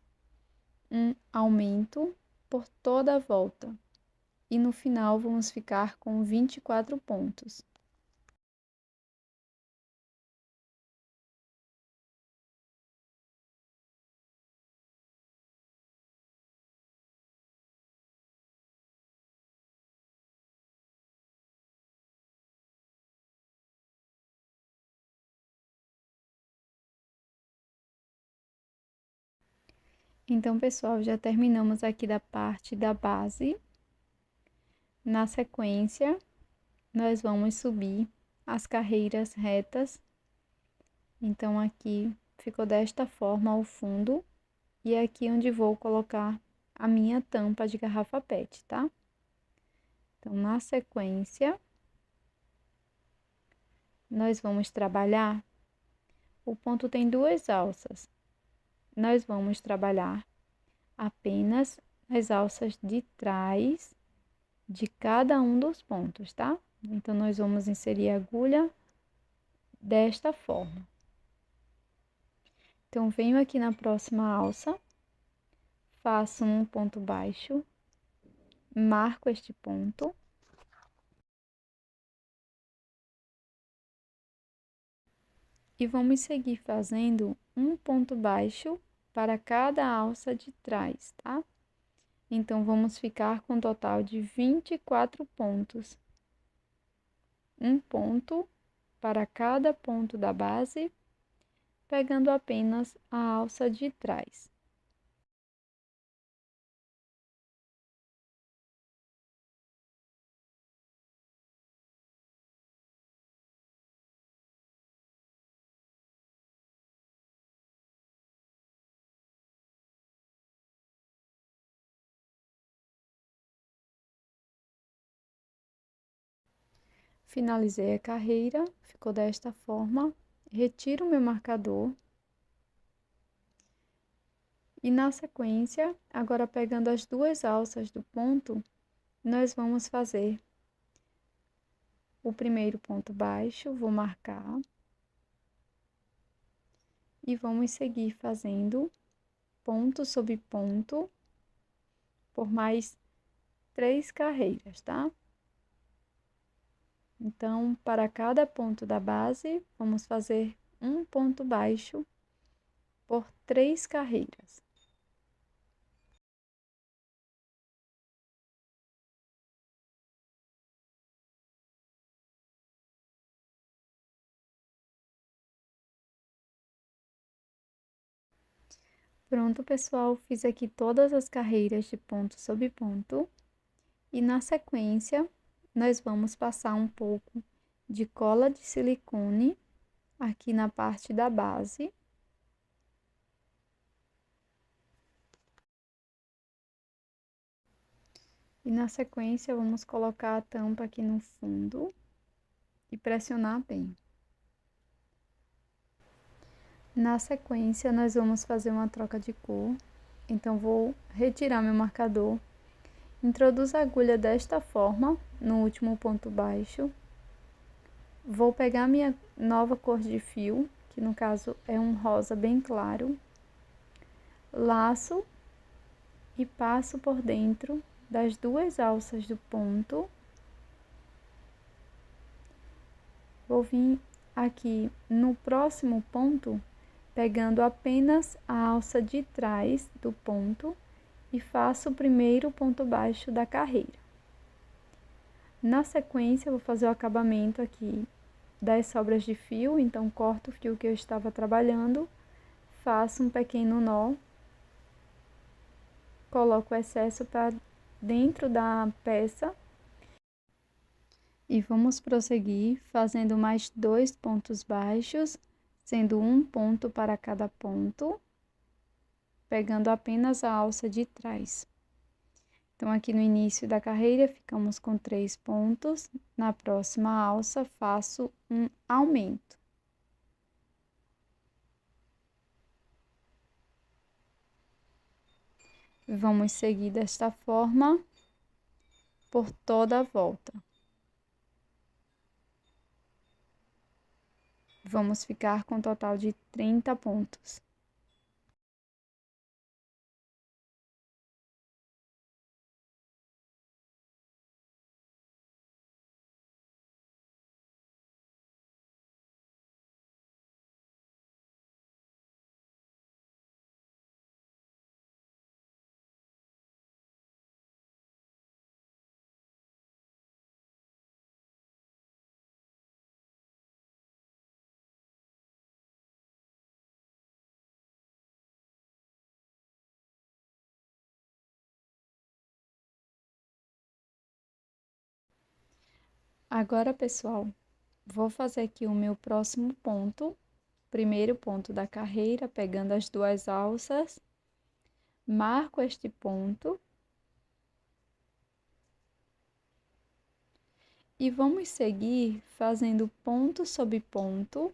um aumento por toda a volta. E no final vamos ficar com 24 pontos. Então, pessoal, já terminamos aqui da parte da base. Na sequência, nós vamos subir as carreiras retas. Então, aqui ficou desta forma o fundo. E é aqui onde vou colocar a minha tampa de garrafa PET, tá? Então, na sequência, nós vamos trabalhar. O ponto tem 2 alças. Nós vamos trabalhar apenas as alças de trás de cada um dos pontos, tá? Então, nós vamos inserir a agulha desta forma. Então, venho aqui na próxima alça, faço um ponto baixo, marco este ponto. E vamos seguir fazendo um ponto baixo para cada alça de trás, tá? Então, vamos ficar com um total de 24 pontos. Um ponto para cada ponto da base, pegando apenas a alça de trás. Finalizei a carreira, ficou desta forma. Retiro o meu marcador. E na sequência, agora pegando as 2 alças do ponto, nós vamos fazer o primeiro ponto baixo, vou marcar. E vamos seguir fazendo ponto sobre ponto por mais 3 carreiras, tá? Então, para cada ponto da base, vamos fazer um ponto baixo por 3 carreiras. Pronto, pessoal, fiz aqui todas as carreiras de ponto sobre ponto. E na sequência, nós vamos passar um pouco de cola de silicone aqui na parte da base. E na sequência, vamos colocar a tampa aqui no fundo e pressionar bem. Na sequência, nós vamos fazer uma troca de cor. Então, vou retirar meu marcador. Introduzo a agulha desta forma, no último ponto baixo. Vou pegar minha nova cor de fio, que no caso é um rosa bem claro. Laço e passo por dentro das 2 alças do ponto. Vou vir aqui no próximo ponto, pegando apenas a alça de trás do ponto e faço o primeiro ponto baixo da carreira. Na sequência, vou fazer o acabamento aqui das sobras de fio, então corto o fio que eu estava trabalhando, faço um pequeno nó, coloco o excesso para dentro da peça e vamos prosseguir fazendo mais 2 pontos baixos, sendo um ponto para cada ponto, pegando apenas a alça de trás. Então, aqui no início da carreira, ficamos com 3 pontos. Na próxima alça, faço um aumento. Vamos seguir desta forma por toda a volta. Vamos ficar com um total de 30 pontos. Agora, pessoal, vou fazer aqui o meu próximo ponto, primeiro ponto da carreira, pegando as 2 alças, marco este ponto e vamos seguir fazendo ponto sobre ponto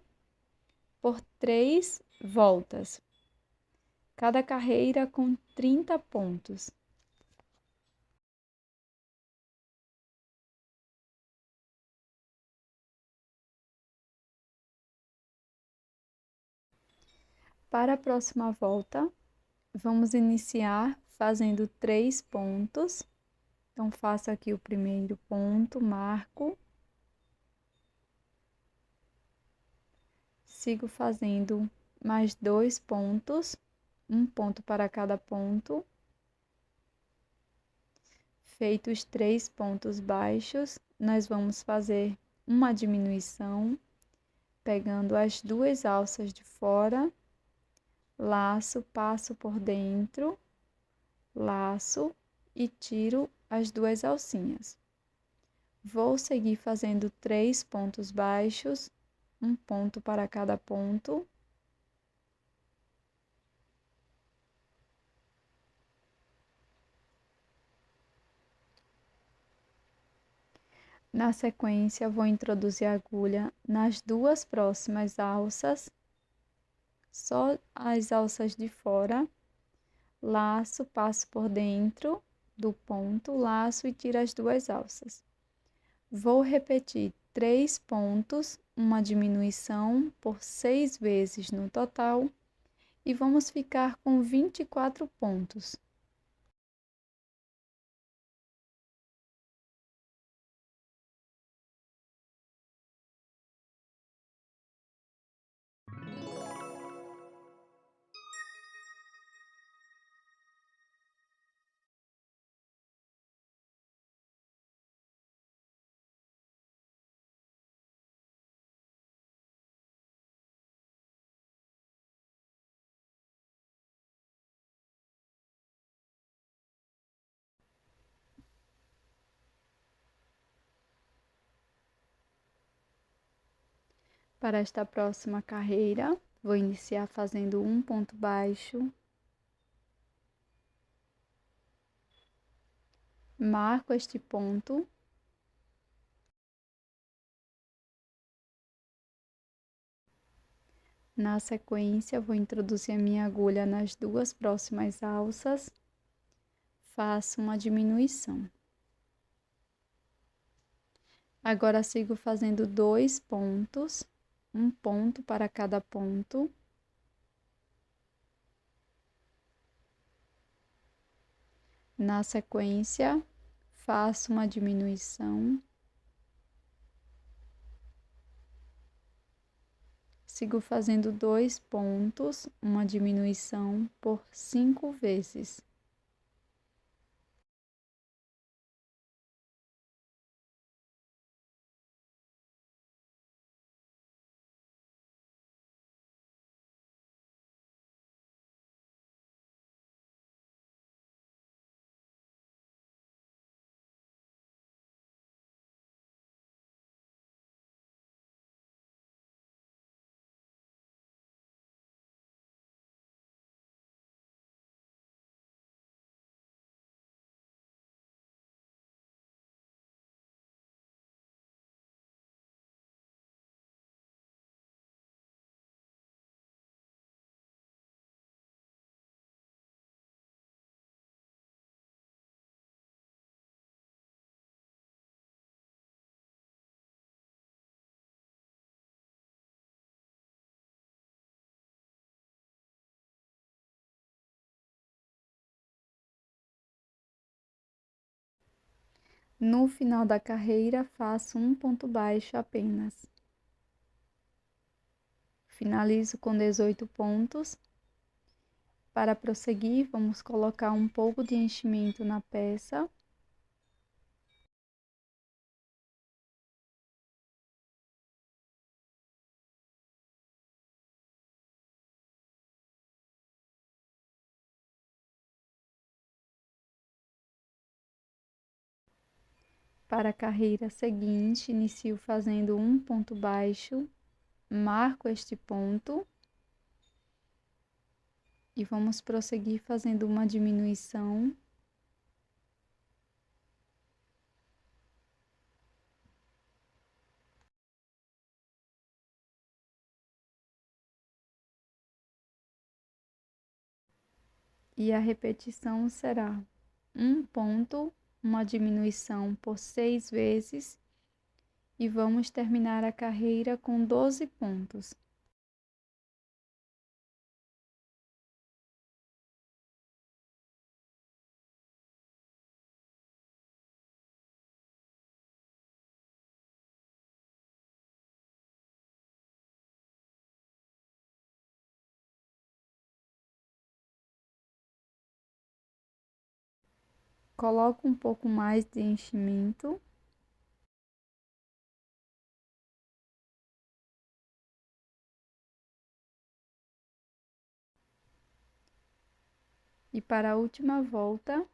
por 3 voltas, cada carreira com 30 pontos. Para a próxima volta, vamos iniciar fazendo 3 pontos. Então, faço aqui o primeiro ponto, marco. Sigo fazendo mais 2 pontos, um ponto para cada ponto. Feitos 3 pontos baixos, nós vamos fazer uma diminuição, pegando as 2 alças de fora, laço, passo por dentro, laço e tiro as 2 alcinhas. Vou seguir fazendo 3 pontos baixos, um ponto para cada ponto. Na sequência, vou introduzir a agulha nas 2 próximas alças, só as alças de fora, laço, passo por dentro do ponto, laço e tiro as 2 alças. Vou repetir 3 pontos, uma diminuição por 6 vezes no total, e vamos ficar com 24 pontos. Para esta próxima carreira, vou iniciar fazendo um ponto baixo, marco este ponto, na sequência vou introduzir a minha agulha nas 2 próximas alças, faço uma diminuição. Agora sigo fazendo 2 pontos, um ponto para cada ponto. Na sequência, faço uma diminuição. Sigo fazendo 2 pontos, uma diminuição por 5 vezes. No final da carreira, faço um ponto baixo apenas. Finalizo com 18 pontos. Para prosseguir, vamos colocar um pouco de enchimento na peça. Para a carreira seguinte, inicio fazendo um ponto baixo, marco este ponto e vamos prosseguir fazendo uma diminuição. E a repetição será um ponto, uma diminuição por 6 vezes e vamos terminar a carreira com 12 pontos. Coloco um pouco mais de enchimento. E para a última volta,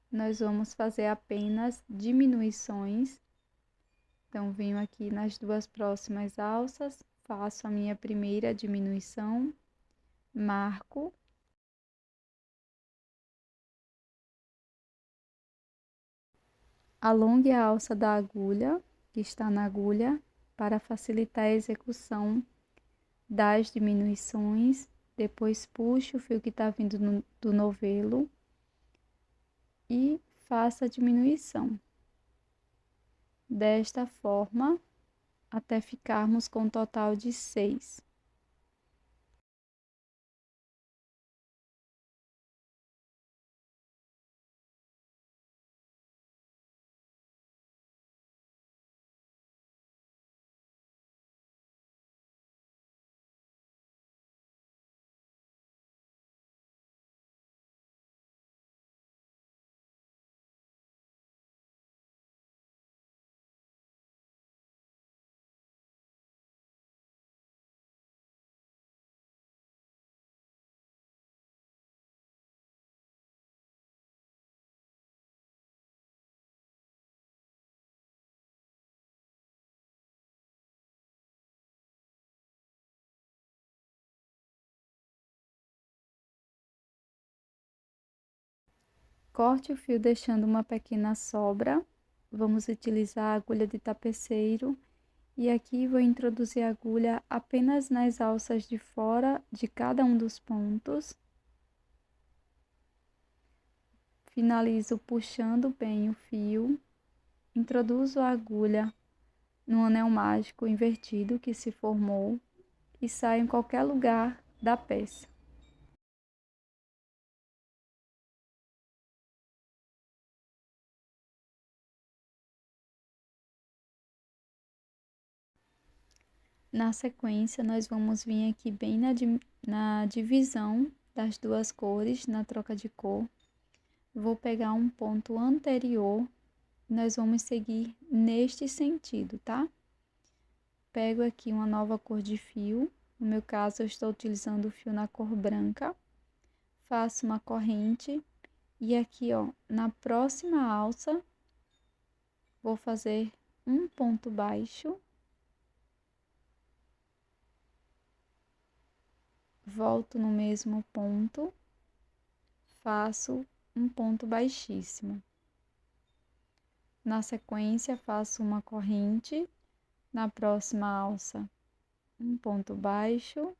nós vamos fazer apenas diminuições. Então, venho aqui nas duas próximas alças, faço a minha primeira diminuição, marco. Alongue a alça da agulha, que está na agulha, para facilitar a execução das diminuições. Depois puxo o fio que está vindo do novelo e faço a diminuição. Desta forma, até ficarmos com um total de 6. Corte o fio deixando uma pequena sobra. Vamos utilizar a agulha de tapeceiro e aqui vou introduzir a agulha apenas nas alças de fora de cada um dos pontos. Finalizo puxando bem o fio, introduzo a agulha no anel mágico invertido que se formou e saio em qualquer lugar da peça. Na sequência, nós vamos vir aqui bem na divisão das duas cores, na troca de cor. Vou pegar um ponto anterior, nós vamos seguir neste sentido, tá? Pego aqui uma nova cor de fio, no meu caso eu estou utilizando o fio na cor branca. Faço uma corrente e aqui, ó, na próxima alça, vou fazer um ponto baixo. Volto no mesmo ponto, faço um ponto baixíssimo. Na sequência, faço uma corrente, na próxima alça, um ponto baixo,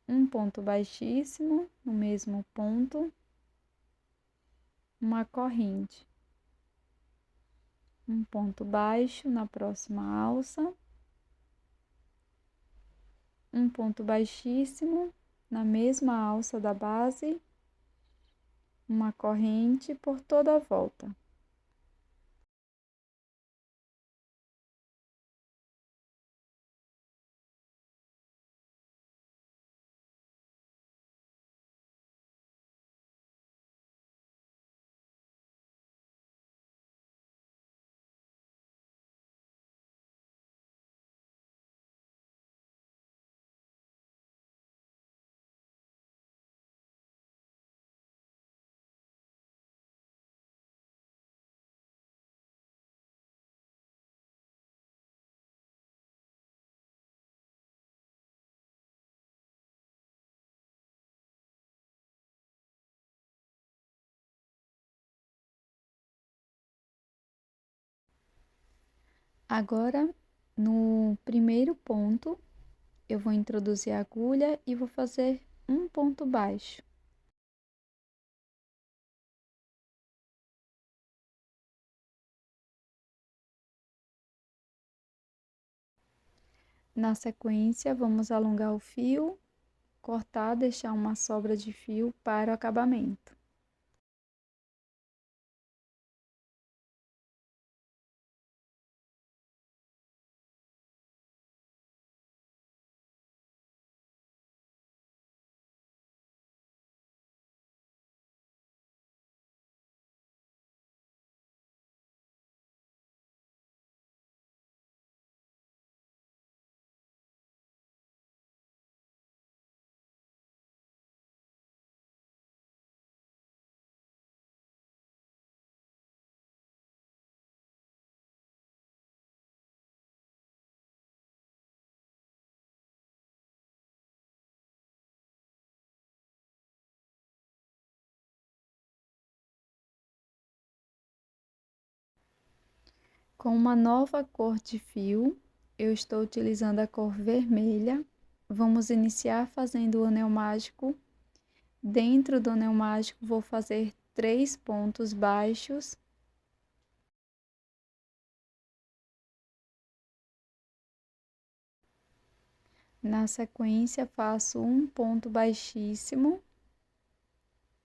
um ponto baixíssimo, no mesmo ponto, uma corrente, um ponto baixo na próxima alça, um ponto baixíssimo na mesma alça da base, uma corrente por toda a volta. Agora, no primeiro ponto, eu vou introduzir a agulha e vou fazer um ponto baixo. Na sequência, vamos alongar o fio, cortar, deixar uma sobra de fio para o acabamento. Com uma nova cor de fio, eu estou utilizando a cor vermelha. Vamos iniciar fazendo o anel mágico. Dentro do anel mágico, vou fazer 3 pontos baixos. Na sequência, faço um ponto baixíssimo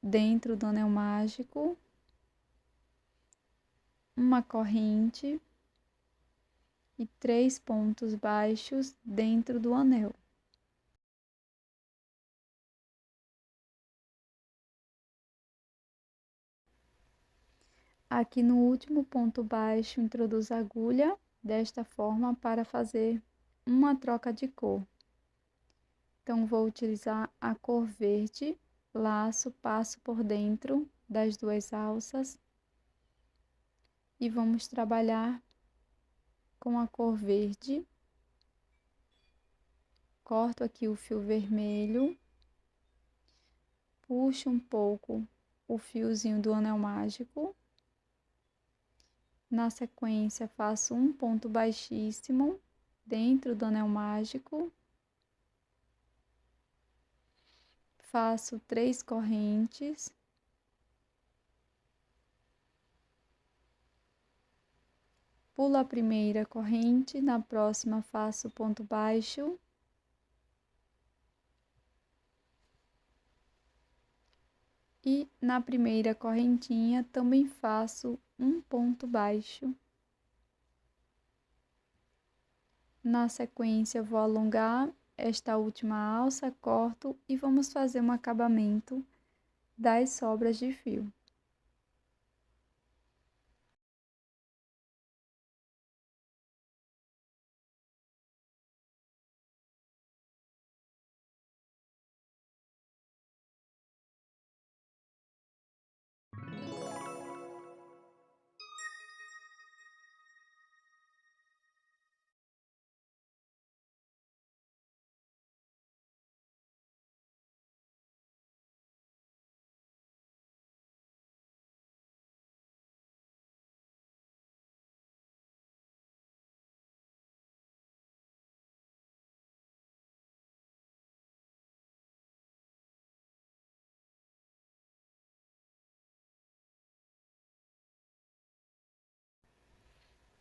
dentro do anel mágico, uma corrente e 3 pontos baixos dentro do anel. Aqui no último ponto baixo, introduzo a agulha desta forma para fazer uma troca de cor. Então, vou utilizar a cor verde, laço, passo por dentro das 2 alças e vamos trabalhar com a cor verde. Corto aqui o fio vermelho, puxo um pouco o fiozinho do anel mágico. Na sequência, faço um ponto baixíssimo dentro do anel mágico. Faço 3 correntes. Pulo a primeira corrente, na próxima faço ponto baixo. E na primeira correntinha também faço um ponto baixo. Na sequência, vou alongar esta última alça, corto e vamos fazer um acabamento das sobras de fio.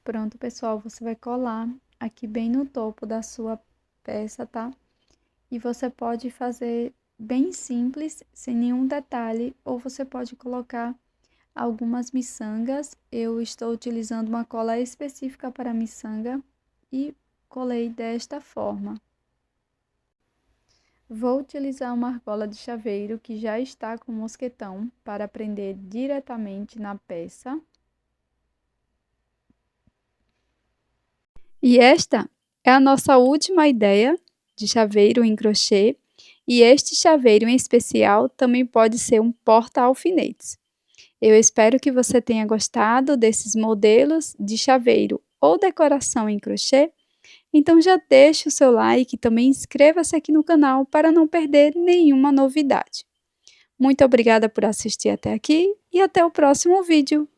Pronto, pessoal, você vai colar aqui bem no topo da sua peça, tá? E você pode fazer bem simples, sem nenhum detalhe, ou você pode colocar algumas miçangas. Eu estou utilizando uma cola específica para miçanga e colei desta forma. Vou utilizar uma argola de chaveiro que já está com mosquetão para prender diretamente na peça. E esta é a nossa última ideia de chaveiro em crochê, e este chaveiro em especial também pode ser um porta-alfinetes. Eu espero que você tenha gostado desses modelos de chaveiro ou decoração em crochê. Então já deixe o seu like e também inscreva-se aqui no canal para não perder nenhuma novidade. Muito obrigada por assistir até aqui e até o próximo vídeo.